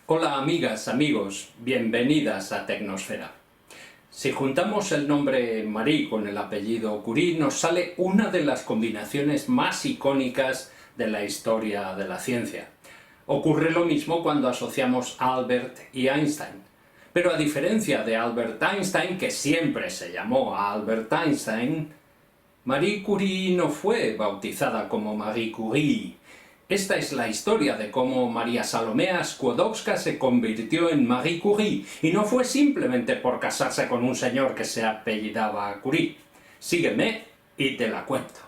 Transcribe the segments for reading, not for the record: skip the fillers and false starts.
Hola amigas, amigos, bienvenidas a Tecnosfera. Si juntamos el nombre Marie con el apellido Curie, nos sale una de las combinaciones más icónicas de la historia de la ciencia. Ocurre lo mismo cuando asociamos Albert y Einstein. Pero a diferencia de Albert Einstein, que siempre se llamó Albert Einstein, Marie Curie no fue bautizada como Marie Curie. Esta es la historia de cómo María Salomea Skłodowska se convirtió en Marie Curie, y no fue simplemente por casarse con un señor que se apellidaba Curie. Sígueme y te la cuento.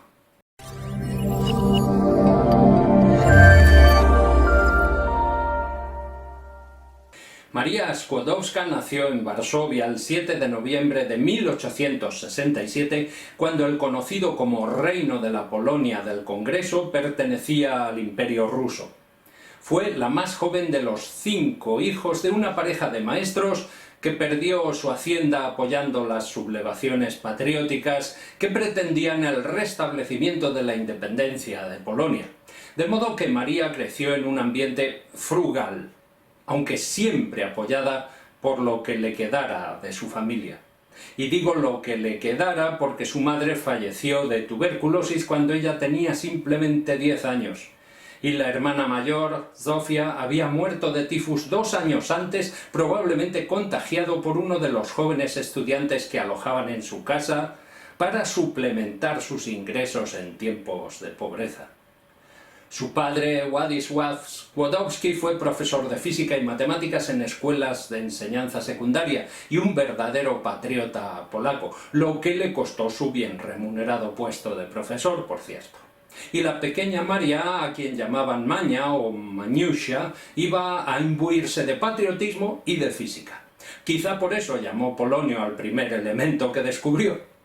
María Skłodowska nació en Varsovia el 7 de noviembre de 1867, cuando el conocido como Reino de la Polonia del Congreso pertenecía al Imperio ruso. Fue la más joven de los 5 hijos de una pareja de maestros que perdió su hacienda apoyando las sublevaciones patrióticas que pretendían el restablecimiento de la independencia de Polonia. De modo que María creció en un ambiente frugal, aunque siempre apoyada por lo que le quedara de su familia. Y digo lo que le quedara porque su madre falleció de tuberculosis cuando ella tenía simplemente 10 años. Y la hermana mayor, Zofia, había muerto de tifus 2 años antes, probablemente contagiado por uno de los jóvenes estudiantes que alojaban en su casa para suplementar sus ingresos en tiempos de pobreza. Su padre, Władysław Skłodowski, fue profesor de física y matemáticas en escuelas de enseñanza secundaria y un verdadero patriota polaco, lo que le costó su bien remunerado puesto de profesor, por cierto. Y la pequeña María, a quien llamaban Mania o Maniusia, iba a imbuirse de patriotismo y de física. Quizá por eso llamó polonio al primer elemento que descubrió.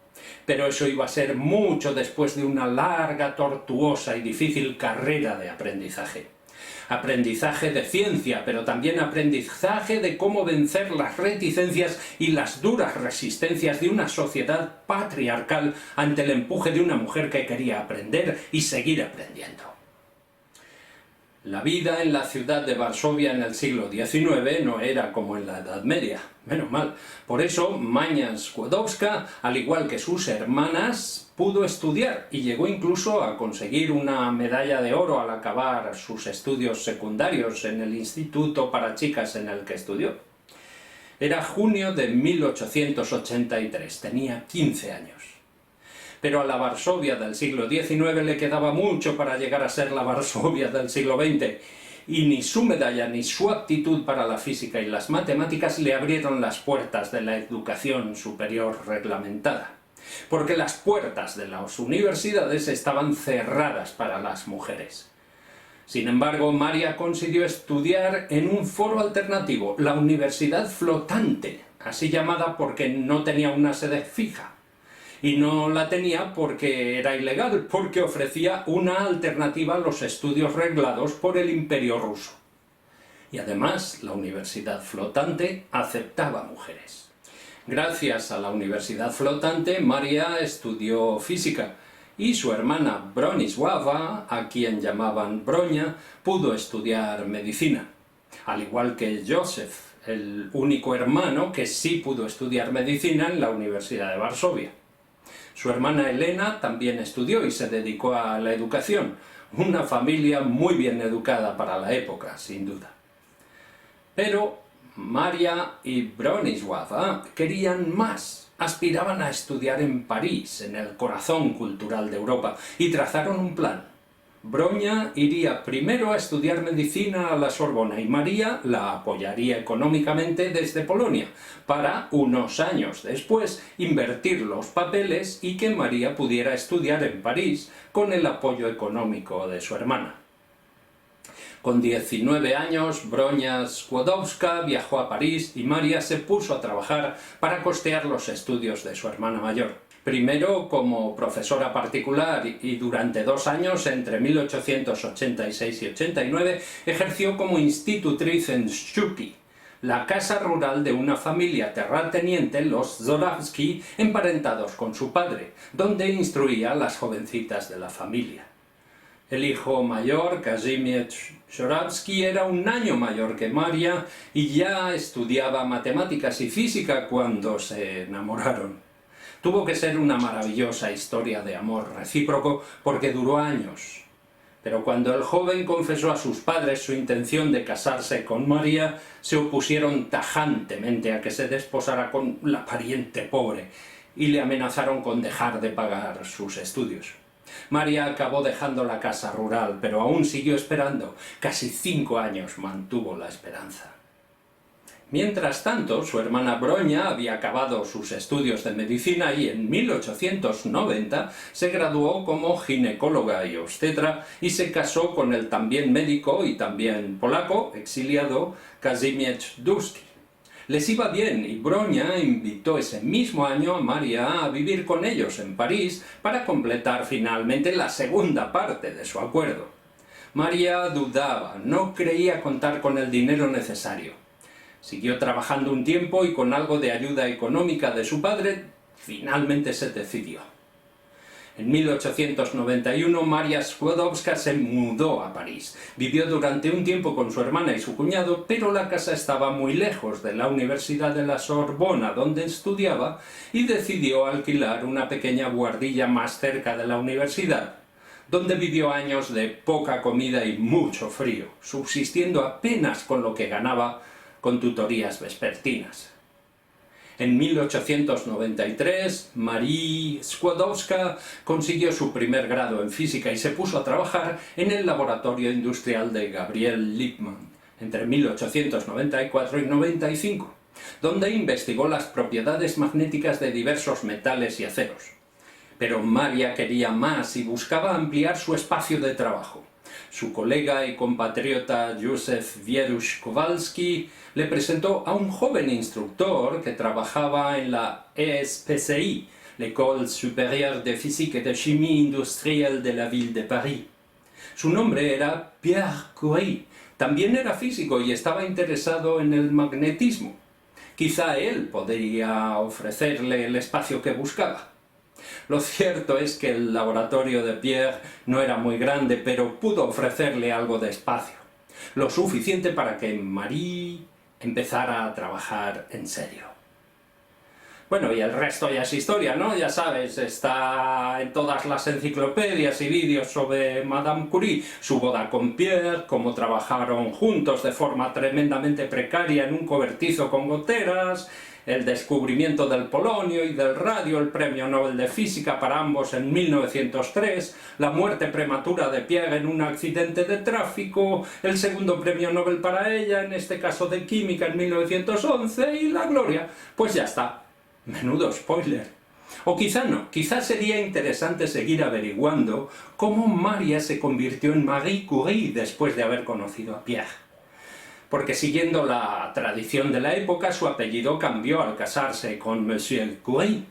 Pero eso iba a ser mucho después de una larga, tortuosa y difícil carrera de aprendizaje. Aprendizaje de ciencia, pero también aprendizaje de cómo vencer las reticencias y las duras resistencias de una sociedad patriarcal ante el empuje de una mujer que quería aprender y seguir aprendiendo. La vida en la ciudad de Varsovia en el siglo XIX no era como en la Edad Media, menos mal. Por eso, Maria Skłodowska, al igual que sus hermanas, pudo estudiar y llegó incluso a conseguir una medalla de oro al acabar sus estudios secundarios en el instituto para chicas en el que estudió. Era junio de 1883, tenía 15 años. Pero a la Varsovia del siglo XIX le quedaba mucho para llegar a ser la Varsovia del siglo XX, y ni su medalla ni su aptitud para la física y las matemáticas le abrieron las puertas de la educación superior reglamentada, porque las puertas de las universidades estaban cerradas para las mujeres. Sin embargo, María consiguió estudiar en un foro alternativo, la Universidad Flotante, así llamada porque no tenía una sede fija. Y no la tenía porque era ilegal, porque ofrecía una alternativa a los estudios reglados por el Imperio ruso. Y además, la Universidad Flotante aceptaba mujeres. Gracias a la Universidad Flotante, María estudió física, y su hermana Bronisława, a quien llamaban Bronia, pudo estudiar medicina. Al igual que Józef, el único hermano que sí pudo estudiar medicina en la Universidad de Varsovia. Su hermana Elena también estudió y se dedicó a la educación, una familia muy bien educada para la época, sin duda. Pero Maria y Bronisława querían más, aspiraban a estudiar en París, en el corazón cultural de Europa, y trazaron un plan. Bronia iría primero a estudiar medicina a la Sorbona y María la apoyaría económicamente desde Polonia, para unos años después invertir los papeles y que María pudiera estudiar en París con el apoyo económico de su hermana. Con 19 años, Bronia Skłodowska viajó a París y María se puso a trabajar para costear los estudios de su hermana mayor. Primero como profesora particular y durante 2 años, entre 1886 y 89, ejerció como institutriz en Szczupi, la casa rural de una familia terrateniente, los Zorawski, emparentados con su padre, donde instruía a las jovencitas de la familia. El hijo mayor, Kazimierz Jorawski, era un año mayor que Maria y ya estudiaba matemáticas y física cuando se enamoraron. Tuvo que ser una maravillosa historia de amor recíproco porque duró años. Pero cuando el joven confesó a sus padres su intención de casarse con Maria, se opusieron tajantemente a que se desposara con la pariente pobre y le amenazaron con dejar de pagar sus estudios. Maria acabó dejando la casa rural, pero aún siguió esperando. Casi 5 años mantuvo la esperanza. Mientras tanto, su hermana Bronia había acabado sus estudios de medicina y en 1890 se graduó como ginecóloga y obstetra y se casó con el también médico y también polaco exiliado Kazimierz Dusky. Les iba bien y Bronia invitó ese mismo año a Maria a vivir con ellos en París para completar finalmente la segunda parte de su acuerdo. Maria dudaba, no creía contar con el dinero necesario. Siguió trabajando un tiempo y con algo de ayuda económica de su padre, finalmente se decidió. En 1891 Maria Skłodowska se mudó a París. Vivió durante un tiempo con su hermana y su cuñado, pero la casa estaba muy lejos de la Universidad de la Sorbona, donde estudiaba, y decidió alquilar una pequeña buhardilla más cerca de la universidad, donde vivió años de poca comida y mucho frío, subsistiendo apenas con lo que ganaba con tutorías vespertinas. En 1893, Marie Skłodowska consiguió su primer grado en física y se puso a trabajar en el laboratorio industrial de Gabriel Lippmann entre 1894 y 95, donde investigó las propiedades magnéticas de diversos metales y aceros. Pero Maria quería más y buscaba ampliar su espacio de trabajo. Su colega y compatriota Józef Wierusz Kowalski le presentó a un joven instructor que trabajaba en la ESPCI, l'École supérieure de physique et de chimie industrielle de la ville de Paris. Su nombre era Pierre Curie. También era físico y estaba interesado en el magnetismo. Quizá él podría ofrecerle el espacio que buscaba. Lo cierto es que el laboratorio de Pierre no era muy grande, pero pudo ofrecerle algo de espacio, lo suficiente para que Marie empezara a trabajar en serio. Bueno, y el resto ya es historia, ¿no? Ya sabes, está en todas las enciclopedias y vídeos sobre Madame Curie, su boda con Pierre, cómo trabajaron juntos de forma tremendamente precaria en un cobertizo con goteras, el descubrimiento del polonio y del radio, el premio Nobel de Física para ambos en 1903, la muerte prematura de Pierre en un accidente de tráfico, el segundo premio Nobel para ella, en este caso de Química en 1911, y la gloria. Pues ya está. Menudo spoiler. O quizá no, quizá sería interesante seguir averiguando cómo Maria se convirtió en Marie Curie después de haber conocido a Pierre. Porque siguiendo la tradición de la época, su apellido cambió al casarse con Monsieur Curie.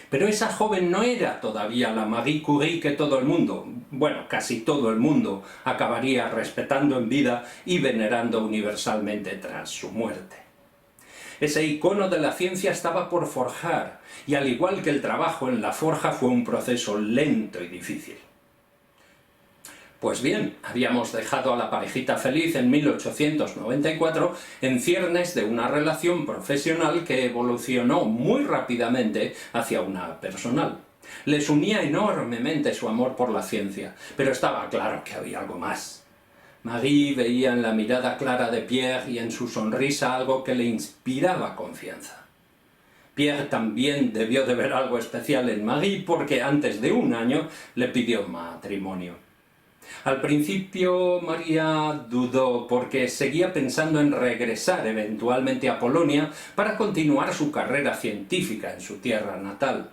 Pero esa joven no era todavía la Marie Curie que todo el mundo, bueno, casi todo el mundo, acabaría respetando en vida y venerando universalmente tras su muerte. Ese icono de la ciencia estaba por forjar, y al igual que el trabajo en la forja fue un proceso lento y difícil. Pues bien, habíamos dejado a la parejita feliz en 1894 en ciernes de una relación profesional que evolucionó muy rápidamente hacia una personal. Les unía enormemente su amor por la ciencia, pero estaba claro que había algo más. Marie veía en la mirada clara de Pierre y en su sonrisa algo que le inspiraba confianza. Pierre también debió de ver algo especial en Marie porque antes de un año le pidió matrimonio. Al principio Maria dudó porque seguía pensando en regresar eventualmente a Polonia para continuar su carrera científica en su tierra natal.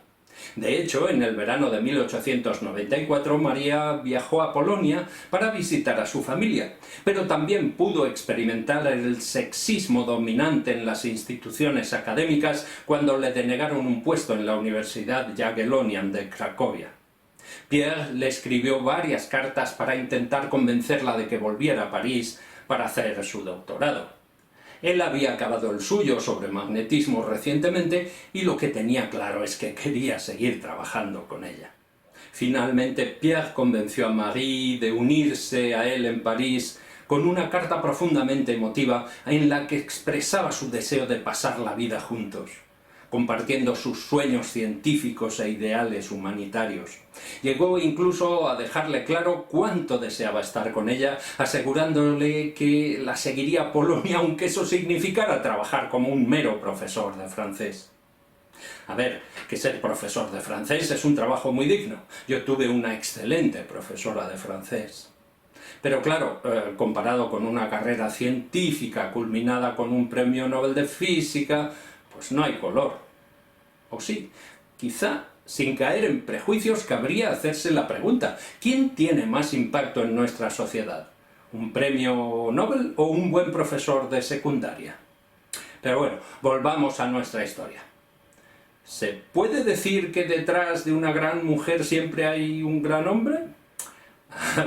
De hecho, en el verano de 1894 Maria viajó a Polonia para visitar a su familia, pero también pudo experimentar el sexismo dominante en las instituciones académicas cuando le denegaron un puesto en la Universidad Jagiellonian de Cracovia. Pierre le escribió varias cartas para intentar convencerla de que volviera a París para hacer su doctorado. Él había acabado el suyo sobre magnetismo recientemente y lo que tenía claro es que quería seguir trabajando con ella. Finalmente, Pierre convenció a Marie de unirse a él en París con una carta profundamente emotiva en la que expresaba su deseo de pasar la vida juntos, compartiendo sus sueños científicos e ideales humanitarios. Llegó incluso a dejarle claro cuánto deseaba estar con ella, asegurándole que la seguiría a Polonia aunque eso significara trabajar como un mero profesor de francés. A ver, que ser profesor de francés es un trabajo muy digno. Yo tuve una excelente profesora de francés. Pero claro, comparado con una carrera científica culminada con un premio Nobel de Física, pues no hay color. O sí, quizá, sin caer en prejuicios, cabría hacerse la pregunta: ¿quién tiene más impacto en nuestra sociedad? ¿Un premio Nobel o un buen profesor de secundaria? Pero bueno, volvamos a nuestra historia. ¿Se puede decir que detrás de una gran mujer siempre hay un gran hombre?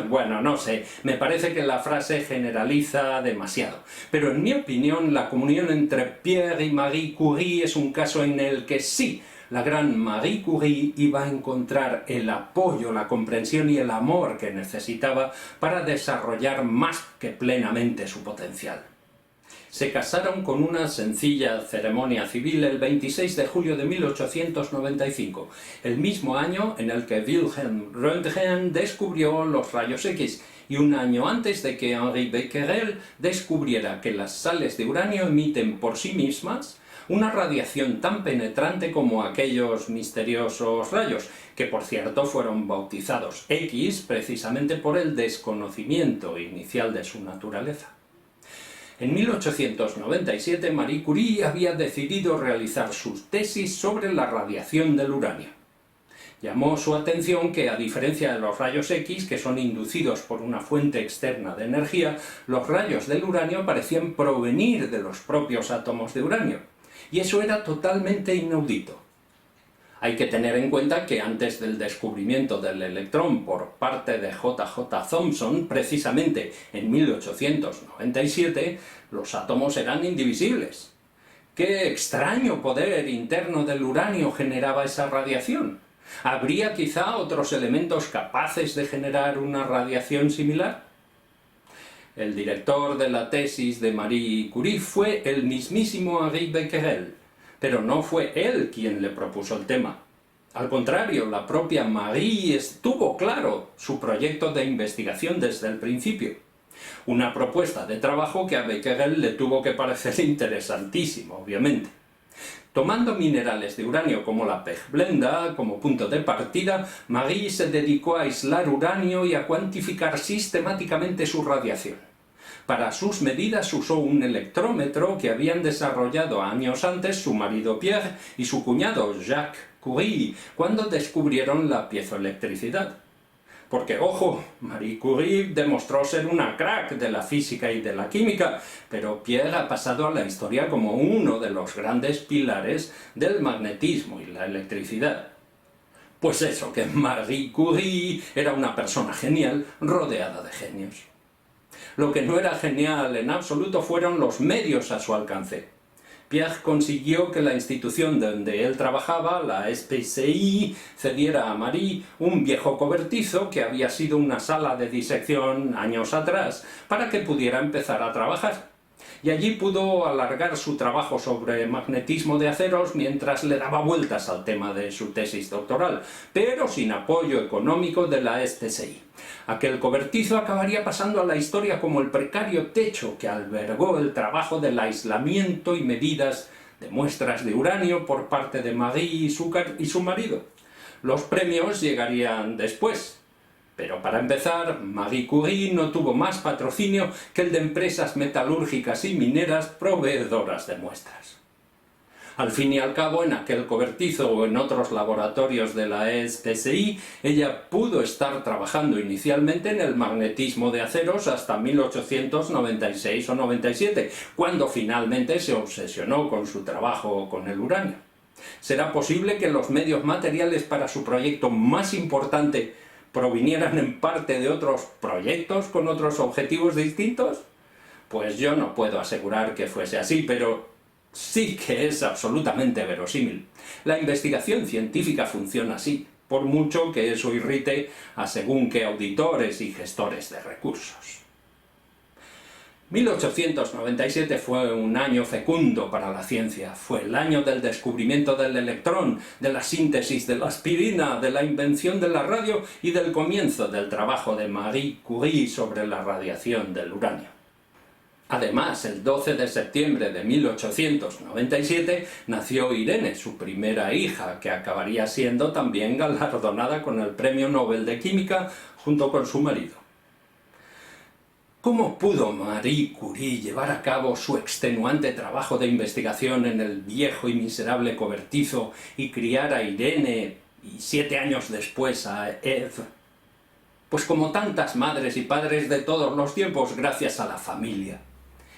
Bueno, no sé, me parece que la frase generaliza demasiado, pero en mi opinión la comunión entre Pierre y Marie Curie es un caso en el que sí, la gran Marie Curie iba a encontrar el apoyo, la comprensión y el amor que necesitaba para desarrollar más que plenamente su potencial. Se casaron con una sencilla ceremonia civil el 26 de julio de 1895, el mismo año en el que Wilhelm Röntgen descubrió los rayos X y un año antes de que Henri Becquerel descubriera que las sales de uranio emiten por sí mismas una radiación tan penetrante como aquellos misteriosos rayos, que por cierto fueron bautizados X precisamente por el desconocimiento inicial de su naturaleza. En 1897 Marie Curie había decidido realizar sus tesis sobre la radiación del uranio. Llamó su atención que, a diferencia de los rayos X, que son inducidos por una fuente externa de energía, los rayos del uranio parecían provenir de los propios átomos de uranio, y eso era totalmente inaudito. Hay que tener en cuenta que antes del descubrimiento del electrón por parte de J.J. Thomson, precisamente en 1897, los átomos eran indivisibles. ¿Qué extraño poder interno del uranio generaba esa radiación? ¿Habría quizá otros elementos capaces de generar una radiación similar? El director de la tesis de Marie Curie fue el mismísimo Henri Becquerel, pero no fue él quien le propuso el tema. Al contrario, la propia Marie tuvo claro su proyecto de investigación desde el principio. Una propuesta de trabajo que a Becquerel le tuvo que parecer interesantísima, obviamente. Tomando minerales de uranio como la pechblenda como punto de partida, Marie se dedicó a aislar uranio y a cuantificar sistemáticamente su radiación. Para sus medidas usó un electrómetro que habían desarrollado años antes su marido Pierre y su cuñado Jacques Curie cuando descubrieron la piezoelectricidad. Porque, ojo, Marie Curie demostró ser una crack de la física y de la química, pero Pierre ha pasado a la historia como uno de los grandes pilares del magnetismo y la electricidad. Pues eso, que Marie Curie era una persona genial rodeada de genios. Lo que no era genial en absoluto fueron los medios a su alcance. Pierre consiguió que la institución donde él trabajaba, la SPCI, cediera a Marie un viejo cobertizo que había sido una sala de disección años atrás, para que pudiera empezar a trabajar. Y allí pudo alargar su trabajo sobre magnetismo de aceros mientras le daba vueltas al tema de su tesis doctoral, pero sin apoyo económico de la SPCI. Aquel cobertizo acabaría pasando a la historia como el precario techo que albergó el trabajo del aislamiento y medidas de muestras de uranio por parte de Marie y su marido. Los premios llegarían después. Pero para empezar, Marie Curie no tuvo más patrocinio que el de empresas metalúrgicas y mineras proveedoras de muestras. Al fin y al cabo, en aquel cobertizo o en otros laboratorios de la SPCI, ella pudo estar trabajando inicialmente en el magnetismo de aceros hasta 1896 o 97, cuando finalmente se obsesionó con su trabajo con el uranio. ¿Será posible que los medios materiales para su proyecto más importante provinieran en parte de otros proyectos con otros objetivos distintos? Pues yo no puedo asegurar que fuese así, pero sí que es absolutamente verosímil. La investigación científica funciona así. por mucho que eso irrite a según qué auditores y gestores de recursos. 1897 fue un año fecundo para la ciencia. Fue el año del descubrimiento del electrón, de la síntesis de la aspirina, de la invención de la radio y del comienzo del trabajo de Marie Curie sobre la radiación del uranio. Además, el 12 de septiembre de 1897 nació Irene, su primera hija, que acabaría siendo también galardonada con el Premio Nobel de Química junto con su marido. ¿Cómo pudo Marie Curie llevar a cabo su extenuante trabajo de investigación en el viejo y miserable cobertizo y criar a Irene y 7 años después a Eve? Pues como tantas madres y padres de todos los tiempos, gracias a la familia.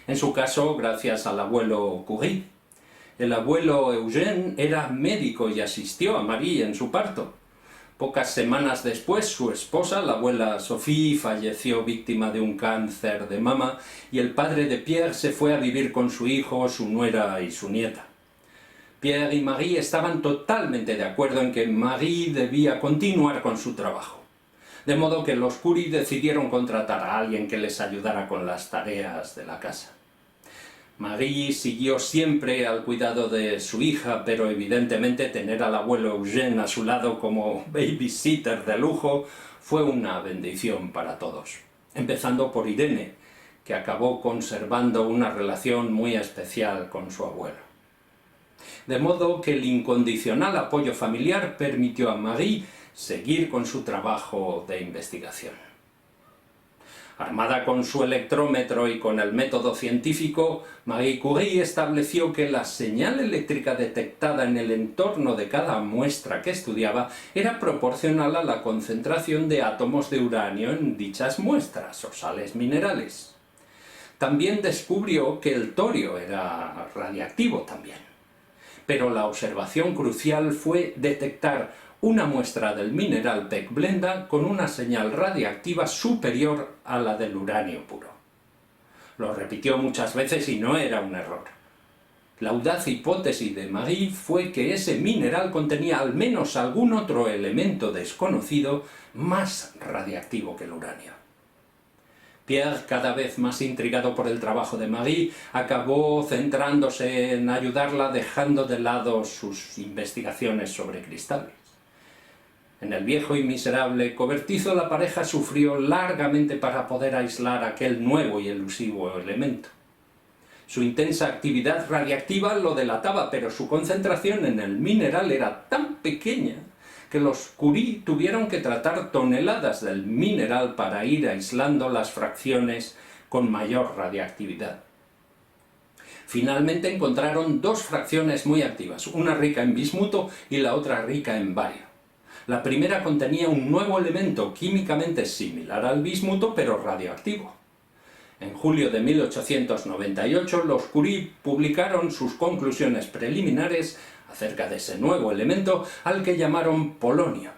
En su caso, gracias al abuelo Curie. El abuelo Eugène era médico y asistió a Marie en su parto. Pocas semanas después, su esposa, la abuela Sophie, falleció víctima de un cáncer de mama y el padre de Pierre se fue a vivir con su hijo, su nuera y su nieta. Pierre y Marie estaban totalmente de acuerdo en que Marie debía continuar con su trabajo. De modo que los Curie decidieron contratar a alguien que les ayudara con las tareas de la casa. Marie siguió siempre al cuidado de su hija, pero evidentemente tener al abuelo Eugène a su lado como babysitter de lujo fue una bendición para todos. Empezando por Irene, que acabó conservando una relación muy especial con su abuelo. De modo que el incondicional apoyo familiar permitió a Marie seguir con su trabajo de investigación. Armada con su electrómetro y con el método científico, Marie Curie estableció que la señal eléctrica detectada en el entorno de cada muestra que estudiaba era proporcional a la concentración de átomos de uranio en dichas muestras o sales minerales. También descubrió que el torio era radiactivo también. Pero la observación crucial fue detectar una muestra del mineral pechblenda con una señal radiactiva superior a la del uranio puro. Lo repitió muchas veces y no era un error. La audaz hipótesis de Marie fue que ese mineral contenía al menos algún otro elemento desconocido más radiactivo que el uranio. Pierre, cada vez más intrigado por el trabajo de Marie, acabó centrándose en ayudarla dejando de lado sus investigaciones sobre cristales. En el viejo y miserable cobertizo la pareja sufrió largamente para poder aislar aquel nuevo y elusivo elemento. Su intensa actividad radiactiva lo delataba, pero su concentración en el mineral era tan pequeña que los Curie tuvieron que tratar toneladas del mineral para ir aislando las fracciones con mayor radiactividad. Finalmente encontraron 2 fracciones muy activas, una rica en bismuto y la otra rica en bario. La primera contenía un nuevo elemento químicamente similar al bismuto, pero radioactivo. En julio de 1898, los Curie publicaron sus conclusiones preliminares acerca de ese nuevo elemento, al que llamaron polonio.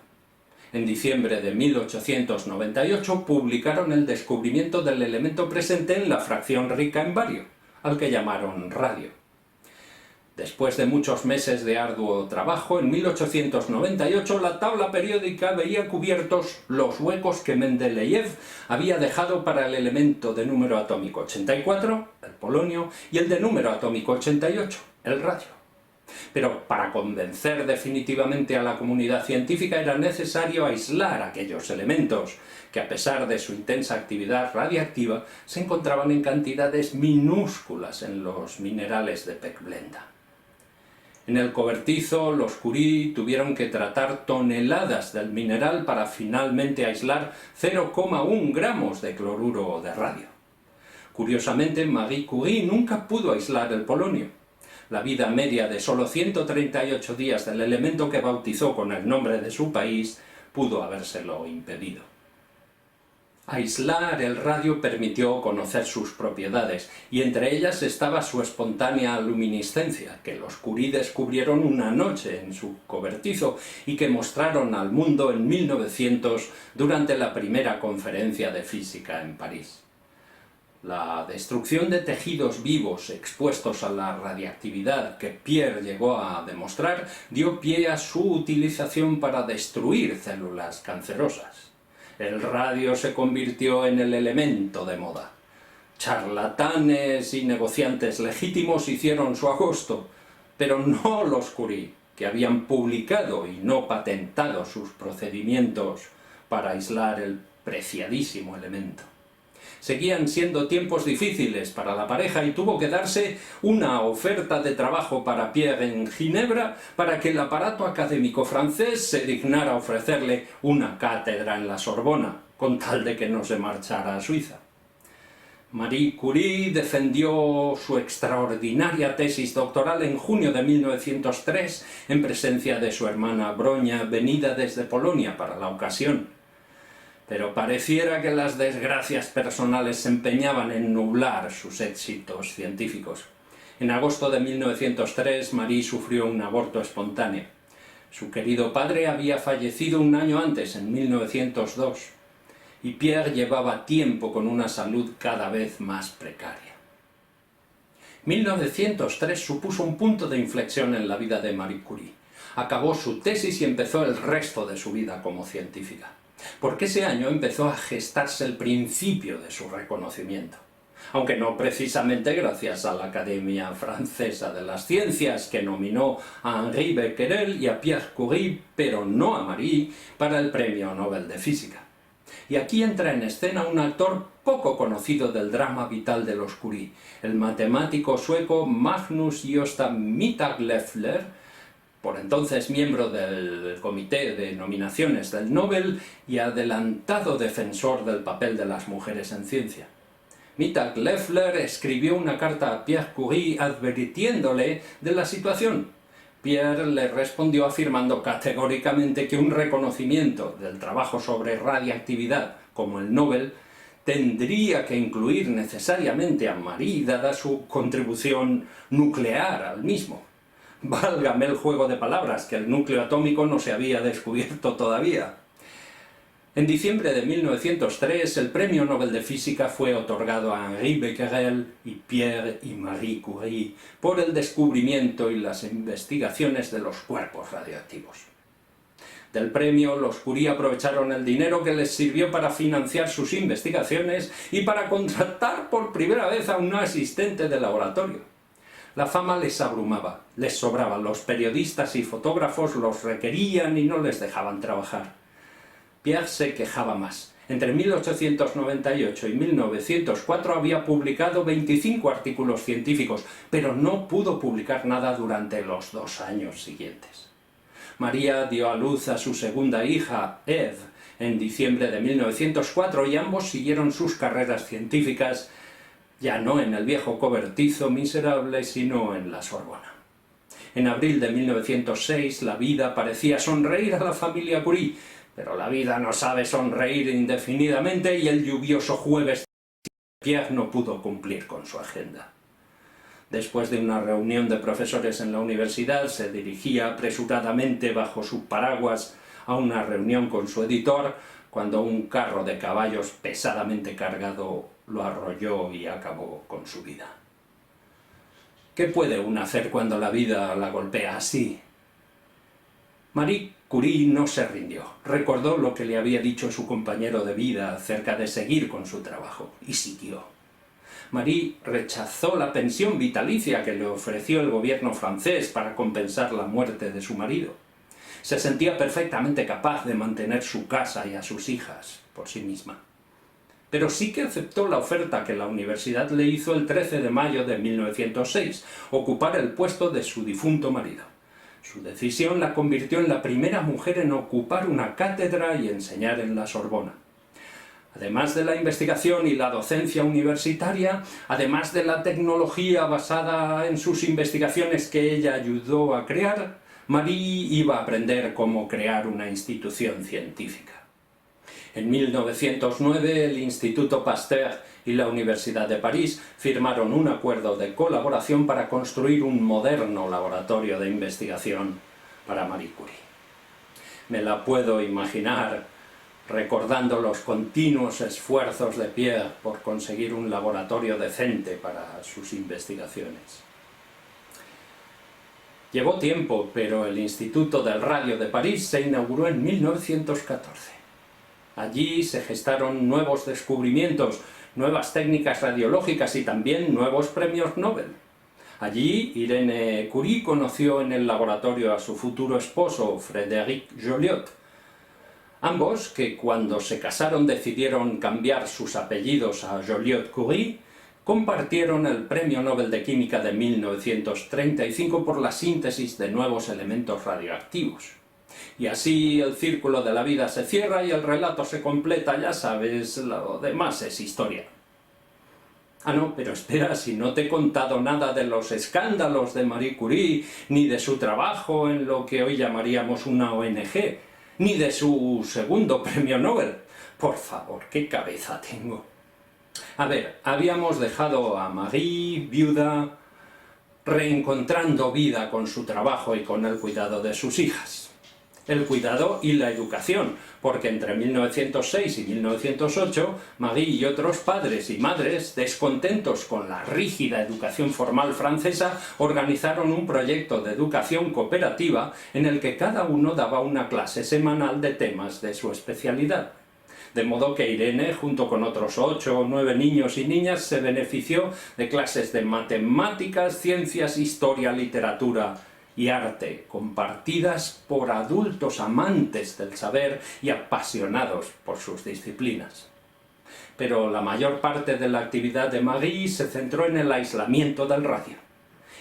En diciembre de 1898 publicaron el descubrimiento del elemento presente en la fracción rica en bario, al que llamaron radio. Después de muchos meses de arduo trabajo, en 1898 la tabla periódica veía cubiertos los huecos que Mendeleev había dejado para el elemento de número atómico 84, el polonio, y el de número atómico 88, el radio. Pero para convencer definitivamente a la comunidad científica era necesario aislar aquellos elementos que, a pesar de su intensa actividad radiactiva, se encontraban en cantidades minúsculas en los minerales de pechblenda. En el cobertizo, los Curie tuvieron que tratar toneladas del mineral para finalmente aislar 0,1 gramos de cloruro de radio. Curiosamente, Marie Curie nunca pudo aislar el polonio. La vida media de solo 138 días del elemento que bautizó con el nombre de su país pudo habérselo impedido. Aislar el radio permitió conocer sus propiedades, y entre ellas estaba su espontánea luminiscencia, que los Curie descubrieron una noche en su cobertizo y que mostraron al mundo en 1900 durante la primera conferencia de física en París. La destrucción de tejidos vivos expuestos a la radiactividad que Pierre llegó a demostrar dio pie a su utilización para destruir células cancerosas. El radio se convirtió en el elemento de moda. Charlatanes y negociantes legítimos hicieron su agosto, pero no los Curie, que habían publicado y no patentado sus procedimientos para aislar el preciadísimo elemento. Seguían siendo tiempos difíciles para la pareja y tuvo que darse una oferta de trabajo para Pierre en Ginebra para que el aparato académico francés se dignara ofrecerle una cátedra en la Sorbona, con tal de que no se marchara a Suiza. Marie Curie defendió su extraordinaria tesis doctoral en junio de 1903 en presencia de su hermana Bronia, venida desde Polonia para la ocasión. Pero pareciera que las desgracias personales se empeñaban en nublar sus éxitos científicos. En agosto de 1903, Marie sufrió un aborto espontáneo. Su querido padre había fallecido un año antes, en 1902, y Pierre llevaba tiempo con una salud cada vez más precaria. 1903 supuso un punto de inflexión en la vida de Marie Curie. Acabó su tesis y empezó el resto de su vida como científica. Porque ese año empezó a gestarse el principio de su reconocimiento, aunque no precisamente gracias a la Academia Francesa de las Ciencias, que nominó a Henri Becquerel y a Pierre Curie, pero no a Marie, para el Premio Nobel de Física. Y aquí entra en escena un actor poco conocido del drama vital de los Curie, el matemático sueco Magnus Gösta Mittag-Leffler, por entonces miembro del Comité de Nominaciones del Nobel y adelantado defensor del papel de las mujeres en ciencia. Mittag-Leffler escribió una carta a Pierre Curie advirtiéndole de la situación. Pierre le respondió afirmando categóricamente que un reconocimiento del trabajo sobre radiactividad como el Nobel tendría que incluir necesariamente a Marie, dada su contribución nuclear al mismo. Válgame el juego de palabras, que el núcleo atómico no se había descubierto todavía. En diciembre de 1903, el Premio Nobel de Física fue otorgado a Henri Becquerel y Pierre y Marie Curie por el descubrimiento y las investigaciones de los cuerpos radioactivos. Del premio, los Curie aprovecharon el dinero que les sirvió para financiar sus investigaciones y para contratar por primera vez a un asistente de laboratorio. La fama les abrumaba, les sobraba, los periodistas y fotógrafos los requerían y no les dejaban trabajar. Pierre se quejaba más. Entre 1898 y 1904 había publicado 25 artículos científicos, pero no pudo publicar nada durante los 2 años siguientes. María dio a luz a su segunda hija, Eve, en diciembre de 1904 y ambos siguieron sus carreras científicas, ya no en el viejo cobertizo miserable, sino en la Sorbona. En abril de 1906 la vida parecía sonreír a la familia Curie, pero la vida no sabe sonreír indefinidamente y el lluvioso jueves Pierre no pudo cumplir con su agenda. Después de una reunión de profesores en la universidad, se dirigía apresuradamente bajo su paraguas a una reunión con su editor, cuando un carro de caballos pesadamente cargado lo arrolló y acabó con su vida. ¿Qué puede uno hacer cuando la vida la golpea así? Marie Curie no se rindió. Recordó lo que le había dicho su compañero de vida acerca de seguir con su trabajo, y siguió. Marie rechazó la pensión vitalicia que le ofreció el gobierno francés para compensar la muerte de su marido. Se sentía perfectamente capaz de mantener su casa y a sus hijas por sí misma. Pero sí que aceptó la oferta que la universidad le hizo el 13 de mayo de 1906, ocupar el puesto de su difunto marido. Su decisión la convirtió en la primera mujer en ocupar una cátedra y enseñar en la Sorbona. Además de la investigación y la docencia universitaria, además de la tecnología basada en sus investigaciones que ella ayudó a crear, Marie iba a aprender cómo crear una institución científica. En 1909 el Instituto Pasteur y la Universidad de París firmaron un acuerdo de colaboración para construir un moderno laboratorio de investigación para Marie Curie. Me la puedo imaginar recordando los continuos esfuerzos de Pierre por conseguir un laboratorio decente para sus investigaciones. Llevó tiempo, pero el Instituto del Radio de París se inauguró en 1914. Allí se gestaron nuevos descubrimientos, nuevas técnicas radiológicas y también nuevos premios Nobel. Allí Irene Curie conoció en el laboratorio a su futuro esposo, Frédéric Joliot. Ambos, que cuando se casaron decidieron cambiar sus apellidos a Joliot-Curie, compartieron el Premio Nobel de Química de 1935 por la síntesis de nuevos elementos radioactivos. Y así el círculo de la vida se cierra y el relato se completa, ya sabes, lo demás es historia. Ah, no, pero espera, si no te he contado nada de los escándalos de Marie Curie, ni de su trabajo en lo que hoy llamaríamos una ONG, ni de su segundo premio Nobel. Por favor, qué cabeza tengo. A ver, habíamos dejado a Marie viuda, reencontrando vida con su trabajo y con el cuidado de sus hijas. El cuidado y la educación, porque entre 1906 y 1908, Marie y otros padres y madres, descontentos con la rígida educación formal francesa, organizaron un proyecto de educación cooperativa en el que cada uno daba una clase semanal de temas de su especialidad. De modo que Irene, junto con otros 8 o 9 niños y niñas, se benefició de clases de matemáticas, ciencias, historia, literatura y arte, compartidas por adultos amantes del saber y apasionados por sus disciplinas. Pero la mayor parte de la actividad de Marie se centró en el aislamiento del radio,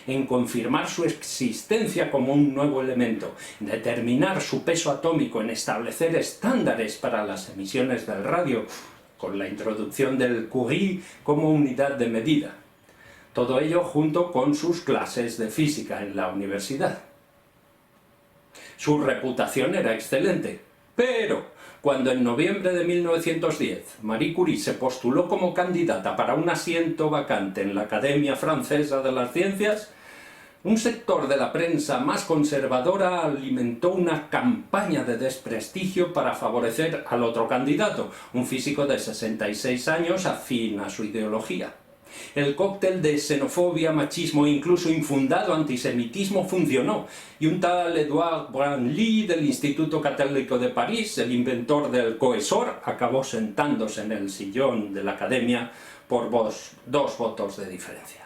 en confirmar su existencia como un nuevo elemento, en determinar su peso atómico, en establecer estándares para las emisiones del radio, con la introducción del Curie como unidad de medida. Todo ello junto con sus clases de física en la universidad. Su reputación era excelente, pero cuando en noviembre de 1910 Marie Curie se postuló como candidata para un asiento vacante en la Academia Francesa de las Ciencias, un sector de la prensa más conservadora alimentó una campaña de desprestigio para favorecer al otro candidato, un físico de 66 años afín a su ideología. El cóctel de xenofobia, machismo e incluso infundado antisemitismo funcionó, y un tal Edouard Branly del Instituto Católico de París, el inventor del coesor, acabó sentándose en el sillón de la Academia por 2 votos de diferencia.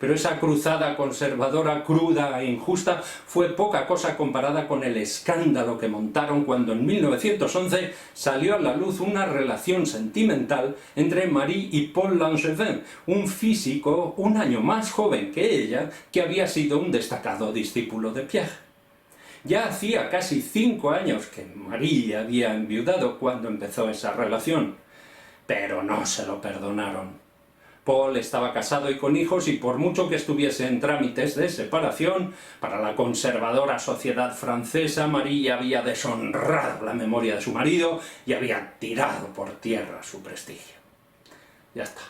Pero esa cruzada conservadora, cruda e injusta fue poca cosa comparada con el escándalo que montaron cuando en 1911 salió a la luz una relación sentimental entre Marie y Paul Langevin, un físico un año más joven que ella, que había sido un destacado discípulo de Pierre. Ya hacía casi 5 años que Marie había enviudado cuando empezó esa relación, pero no se lo perdonaron. Paul estaba casado y con hijos, y por mucho que estuviese en trámites de separación, para la conservadora sociedad francesa, Marie había deshonrado la memoria de su marido y había tirado por tierra su prestigio. Ya está.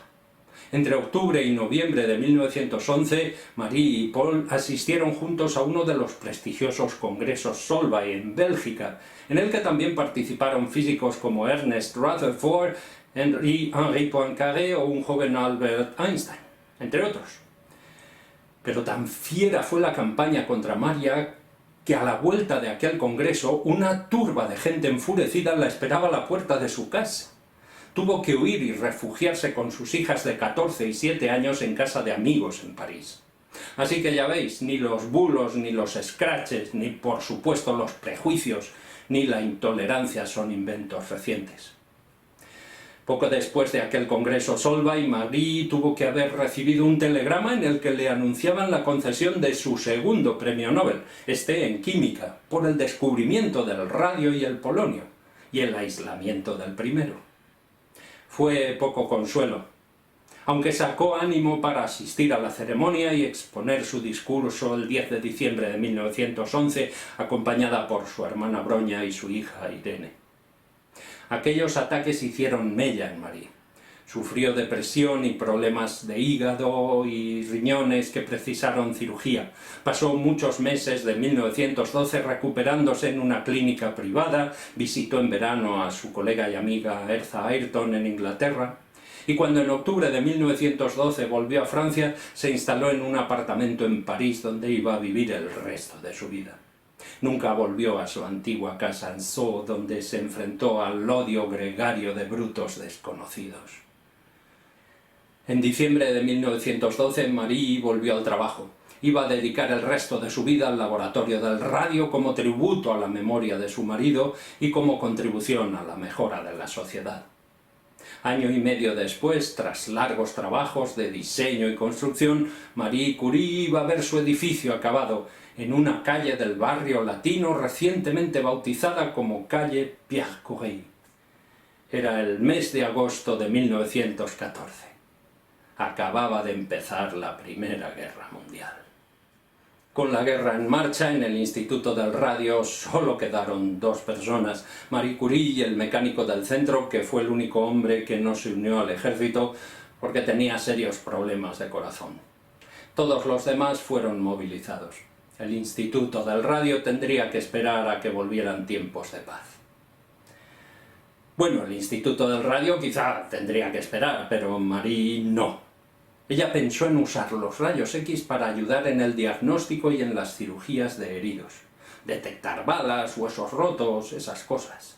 Entre octubre y noviembre de 1911, Marie y Paul asistieron juntos a uno de los prestigiosos congresos Solvay en Bélgica, en el que también participaron físicos como Ernest Rutherford, Henri Poincaré o un joven Albert Einstein, entre otros. Pero tan fiera fue la campaña contra Marie que a la vuelta de aquel congreso una turba de gente enfurecida la esperaba a la puerta de su casa. Tuvo que huir y refugiarse con sus hijas de 14 y 7 años en casa de amigos en París. Así que ya veis, ni los bulos, ni los scratches, ni por supuesto los prejuicios, ni la intolerancia son inventos recientes. Poco después de aquel congreso Solvay, Marie tuvo que haber recibido un telegrama en el que le anunciaban la concesión de su segundo premio Nobel, este en química, por el descubrimiento del radio y el polonio, y el aislamiento del primero. Fue poco consuelo, aunque sacó ánimo para asistir a la ceremonia y exponer su discurso el 10 de diciembre de 1911, acompañada por su hermana Broña y su hija Irene. Aquellos ataques hicieron mella en Marie. Sufrió depresión y problemas de hígado y riñones que precisaron cirugía. Pasó muchos meses de 1912 recuperándose en una clínica privada, visitó en verano a su colega y amiga Eartha Ayrton en Inglaterra, y cuando en octubre de 1912 volvió a Francia, se instaló en un apartamento en París donde iba a vivir el resto de su vida. Nunca volvió a su antigua casa en Sceaux, donde se enfrentó al odio gregario de brutos desconocidos. En diciembre de 1912, Marie volvió al trabajo. Iba a dedicar el resto de su vida al laboratorio del radio como tributo a la memoria de su marido y como contribución a la mejora de la sociedad. Año y medio después, tras largos trabajos de diseño y construcción, Marie Curie iba a ver su edificio acabado en una calle del barrio latino recientemente bautizada como calle Pierre Curie. Era el mes de agosto de 1914. Acababa de empezar la Primera Guerra Mundial. Con la guerra en marcha, en el Instituto del Radio solo quedaron dos personas, Marie Curie y el mecánico del centro, que fue el único hombre que no se unió al ejército porque tenía serios problemas de corazón. Todos los demás fueron movilizados. El Instituto del Radio tendría que esperar a que volvieran tiempos de paz. Bueno, el Instituto del Radio quizá tendría que esperar, pero Marie no. Ella pensó en usar los rayos X para ayudar en el diagnóstico y en las cirugías de heridos. Detectar balas, huesos rotos, esas cosas.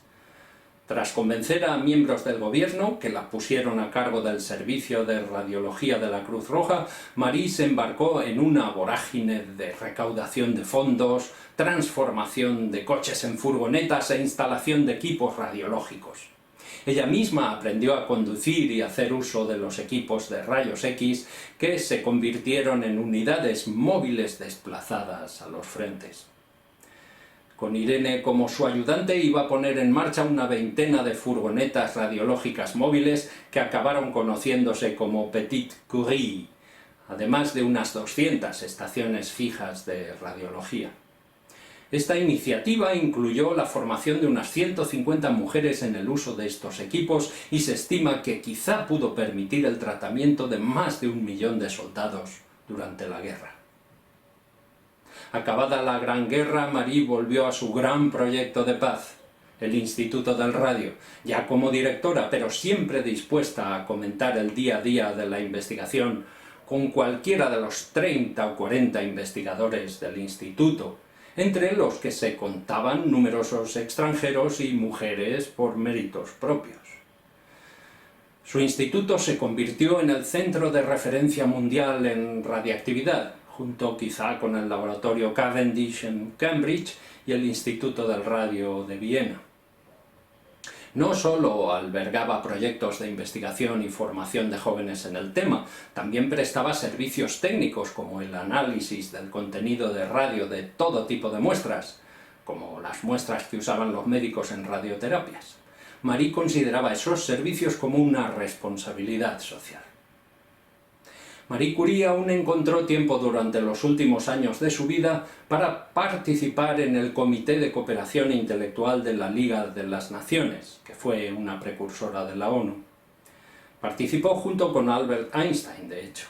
Tras convencer a miembros del gobierno, que la pusieron a cargo del servicio de radiología de la Cruz Roja, Marie se embarcó en una vorágine de recaudación de fondos, transformación de coches en furgonetas e instalación de equipos radiológicos. Ella misma aprendió a conducir y hacer uso de los equipos de rayos X que se convirtieron en unidades móviles desplazadas a los frentes. Con Irene como su ayudante iba a poner en marcha una veintena de furgonetas radiológicas móviles que acabaron conociéndose como Petite Curie, además de unas 200 estaciones fijas de radiología. Esta iniciativa incluyó la formación de unas 150 mujeres en el uso de estos equipos y se estima que quizá pudo permitir el tratamiento de más de 1 millón de soldados durante la guerra. Acabada la Gran Guerra, Marie volvió a su gran proyecto de paz, el Instituto del Radio, ya como directora, pero siempre dispuesta a comentar el día a día de la investigación con cualquiera de los 30 o 40 investigadores del instituto, entre los que se contaban numerosos extranjeros y mujeres por méritos propios. Su instituto se convirtió en el centro de referencia mundial en radiactividad, junto quizá con el laboratorio Cavendish en Cambridge y el Instituto del Radio de Viena. No solo albergaba proyectos de investigación y formación de jóvenes en el tema, también prestaba servicios técnicos como el análisis del contenido de radio de todo tipo de muestras, como las muestras que usaban los médicos en radioterapias. Marie consideraba esos servicios como una responsabilidad social. Marie Curie aún encontró tiempo durante los últimos años de su vida para participar en el Comité de Cooperación Intelectual de la Liga de las Naciones, que fue una precursora de la ONU. Participó junto con Albert Einstein, de hecho.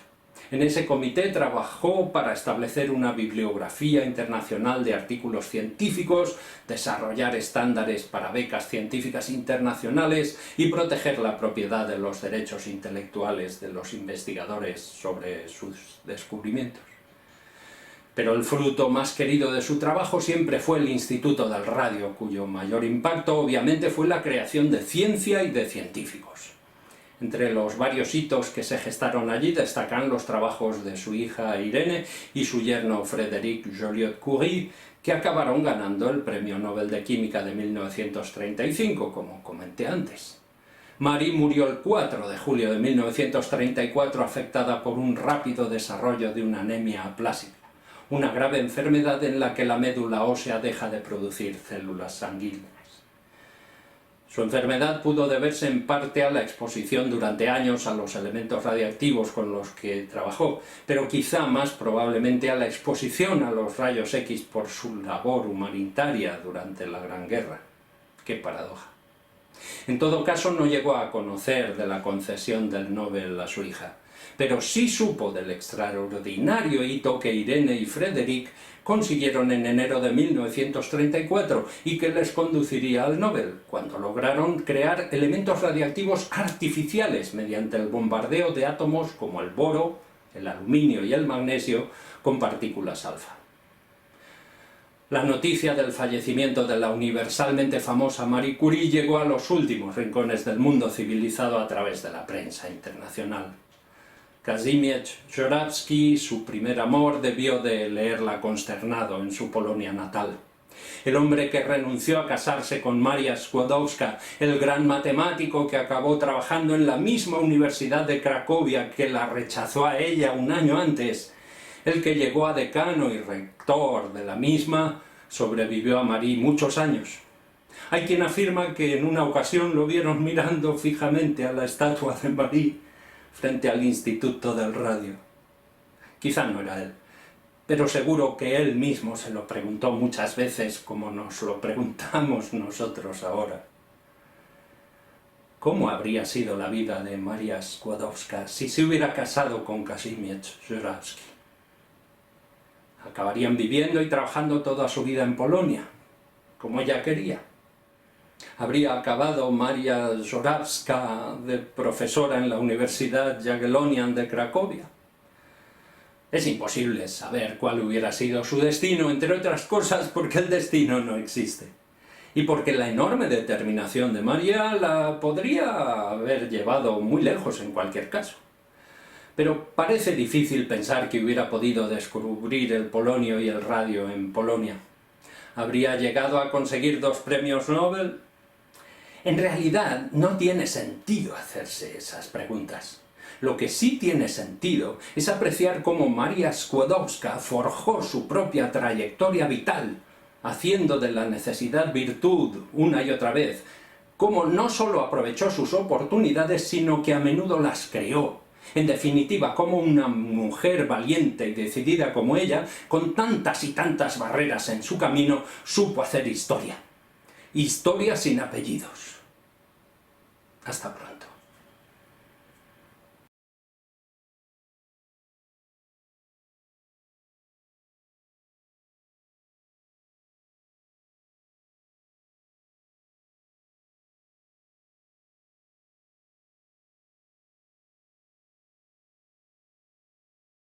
En ese comité trabajó para establecer una bibliografía internacional de artículos científicos, desarrollar estándares para becas científicas internacionales y proteger la propiedad de los derechos intelectuales de los investigadores sobre sus descubrimientos. Pero el fruto más querido de su trabajo siempre fue el Instituto del Radio, cuyo mayor impacto obviamente fue la creación de ciencia y de científicos. Entre los varios hitos que se gestaron allí destacan los trabajos de su hija Irene y su yerno Frédéric Joliot-Curie, que acabaron ganando el Premio Nobel de Química de 1935, como comenté antes. Marie murió el 4 de julio de 1934 afectada por un rápido desarrollo de una anemia aplásica, una grave enfermedad en la que la médula ósea deja de producir células sanguíneas. Su enfermedad pudo deberse en parte a la exposición durante años a los elementos radiactivos con los que trabajó, pero quizá más probablemente a la exposición a los rayos X por su labor humanitaria durante la Gran Guerra. ¡Qué paradoja! En todo caso, no llegó a conocer de la concesión del Nobel a su hija, pero sí supo del extraordinario hito que Irene y Frederick consiguieron en enero de 1934 y que les conduciría al Nobel, cuando lograron crear elementos radiactivos artificiales mediante el bombardeo de átomos como el boro, el aluminio y el magnesio con partículas alfa. La noticia del fallecimiento de la universalmente famosa Marie Curie llegó a los últimos rincones del mundo civilizado a través de la prensa internacional. Kazimierz Jorawski, su primer amor, debió de leerla consternado en su Polonia natal. El hombre que renunció a casarse con Maria Skłodowska, el gran matemático que acabó trabajando en la misma Universidad de Cracovia que la rechazó a ella un año antes, el que llegó a decano y rector de la misma, sobrevivió a Marie muchos años. Hay quien afirma que en una ocasión lo vieron mirando fijamente a la estatua de Marie frente al Instituto del Radio. Quizá no era él, pero seguro que él mismo se lo preguntó muchas veces como nos lo preguntamos nosotros ahora. ¿Cómo habría sido la vida de Maria Skłodowska si se hubiera casado con Kazimierz Jorawski? Acabarían viviendo y trabajando toda su vida en Polonia, como ella quería. Habría acabado Maria Jorawska de profesora en la Universidad Jagiellonian de Cracovia. Es imposible saber cuál hubiera sido su destino, entre otras cosas porque el destino no existe. Y porque la enorme determinación de Maria la podría haber llevado muy lejos en cualquier caso. Pero parece difícil pensar que hubiera podido descubrir el polonio y el radio en Polonia. ¿Habría llegado a conseguir 2 premios Nobel? En realidad no tiene sentido hacerse esas preguntas. Lo que sí tiene sentido es apreciar cómo Maria Skłodowska forjó su propia trayectoria vital, haciendo de la necesidad virtud una y otra vez, cómo no solo aprovechó sus oportunidades, sino que a menudo las creó. En definitiva, como una mujer valiente y decidida como ella, con tantas y tantas barreras en su camino, supo hacer historia. Historia sin apellidos. Hasta pronto.